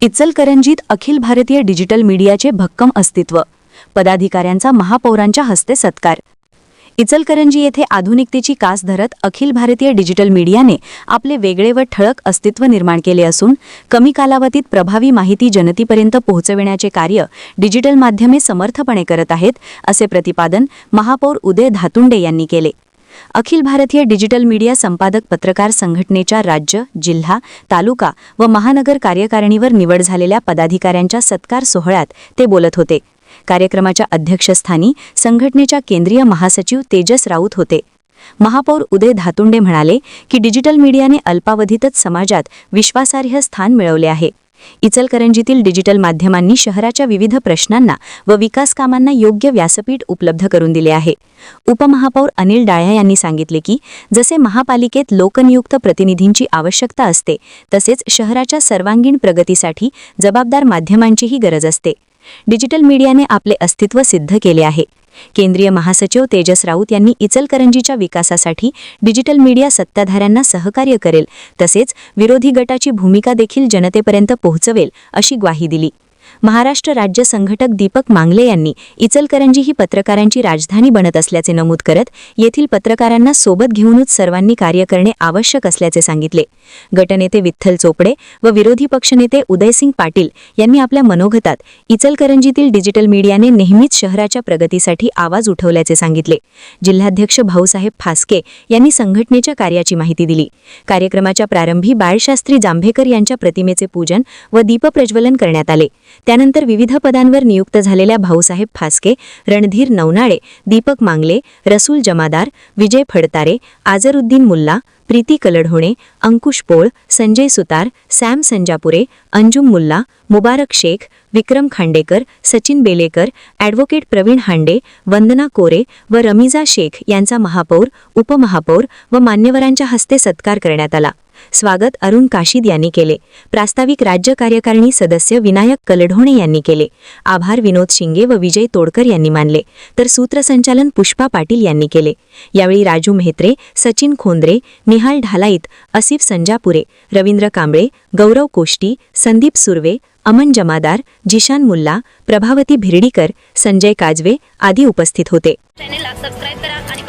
इचलकरंजीत अखिल भारतीय डिजिटल मीडियाचे भक्कम अस्तित्व, पदाधिकाऱ्यांचा महापौरांच्या हस्ते सत्कार। इचलकरंजी येथे आधुनिकतेची कास धरत अखिल भारतीय डिजिटल मीडियाने आपले वेगळे व ठळक अस्तित्व निर्माण केले असून कमी कालावधीत प्रभावी माहिती जनतेपर्यंत पोहोचविण्याचे कार्य डिजिटल माध्यमे समर्थपणे करत आहेत, असे प्रतिपादन महापौर उदय धातुंडे यांनी केले। अखिल भारतीय डिजिटल मीडिया संपादक पत्रकार संघटनेच्या राज्य, जिल्हा, तालुका व महानगर कार्यकारिणीवर निवड झालेल्या पदाधिकाऱ्यांच्या सत्कार सोहळ्यात ते बोलत होते। कार्यक्रमाच्या अध्यक्षस्थानी संघटनेच्या केंद्रीय महासचिव तेजस राऊत होते। महापौर उदय धातुंडे म्हणाले की डिजिटल मीडियाने अल्पावधीतच समाजात विश्वासार्ह स्थान मिळवले आहे। इचलकरंजीतील डिजिटल माध्यमांनी शहराच्या विविध प्रश्नांना व विकास कामांना योग्य व्यासपीठ उपलब्ध करून दिले आहे। उपमहापौर अनिल डाया यांनी सांगितले की जसे महापालिकेत लोकनियुक्त प्रतिनिधींची आवश्यकता असते, तसेच शहराच्या सर्वांगीण प्रगतीसाठी जबाबदार माध्यमांचीही गरज असते। डिजिटल मीडियाने आपले अस्तित्व सिद्ध केले आहे। केंद्रीय महासचिव तेजस राऊत यांनी इचलकरंजीच्या विकासासाठी डिजिटल मीडिया सत्ताधाऱ्यांना सहकार्य करेल, तसेच विरोधी गटाची भूमिका देखील जनतेपर्यंत पोहोचवेल अशी ग्वाही दिली। महाराष्ट्र राज्य संघटक दीपक मांगले यांनी इचलकरंजी ही पत्रकारांची राजधानी बनत असल्याचे नमूद करत येथील पत्रकारांना सोबत घेऊनच सर्वांनी कार्य करणे आवश्यक असल्याचे सांगितले। गटनेते विठ्ठल चोपडे व विरोधी पक्षनेते उदयसिंग पाटील यांनी आपल्या मनोगतात इचलकरंजीतील डिजिटल मीडियाने नेहमीच शहराच्या प्रगतीसाठी आवाज उठवल्याचे सांगितले। जिल्हाध्यक्ष भाऊसाहेब फास्के यांनी संघटनेच्या कार्याची माहिती दिली। कार्यक्रमाच्या प्रारंभी बाळशास्त्री जांभेकर यांच्या प्रतिमेचे पूजन व दीपप्रज्वलन करण्यात आले। त्यानंतर विविध पदांवर नियुक्त झालेल्या भाऊसाहेब फास्के, रणधीर नवनाळे, दीपक मांगले, रसूल जमादार, विजय फडतारे, आजरुद्दीन मुल्ला, प्रीती कलडहोणे, अंकुश पोळ, संजय सुतार, सॅम संजापुरे, अंजुम मुल्ला, मुबारक शेख, विक्रम खांडेकर, सचिन बेलेकर, ॲडव्होकेट प्रवीण हांडे, वंदना कोरे व रमीजा शेख यांचा महापौर, उपमहापौर व मान्यवरांच्या हस्ते सत्कार करण्यात आला। स्वागत अरुण काशीद यांनी केले। प्रास्ताविक राज्य कार्यकारिणी सदस्य विनायक कलडहोणे यांनी केले। आभार विनोद शिंगे व विजय तोडकर यांनी मानले, तर सूत्रसंचालन पुष्पा पाटील यांनी केले। यावेळी राजू मेहत्रे, सचिन खोंद्रे, निहाल ढालाईत, असिफ संजापुरे, रवींद्र कांबळे, गौरव कोष्टी, संदीप सुर्वे, अमन जमादार, जिशान मुल्ला, प्रभावती भिरडीकर, संजय काजवे आदी उपस्थित होते। चॅनेलला सबस्क्राइब करा आणि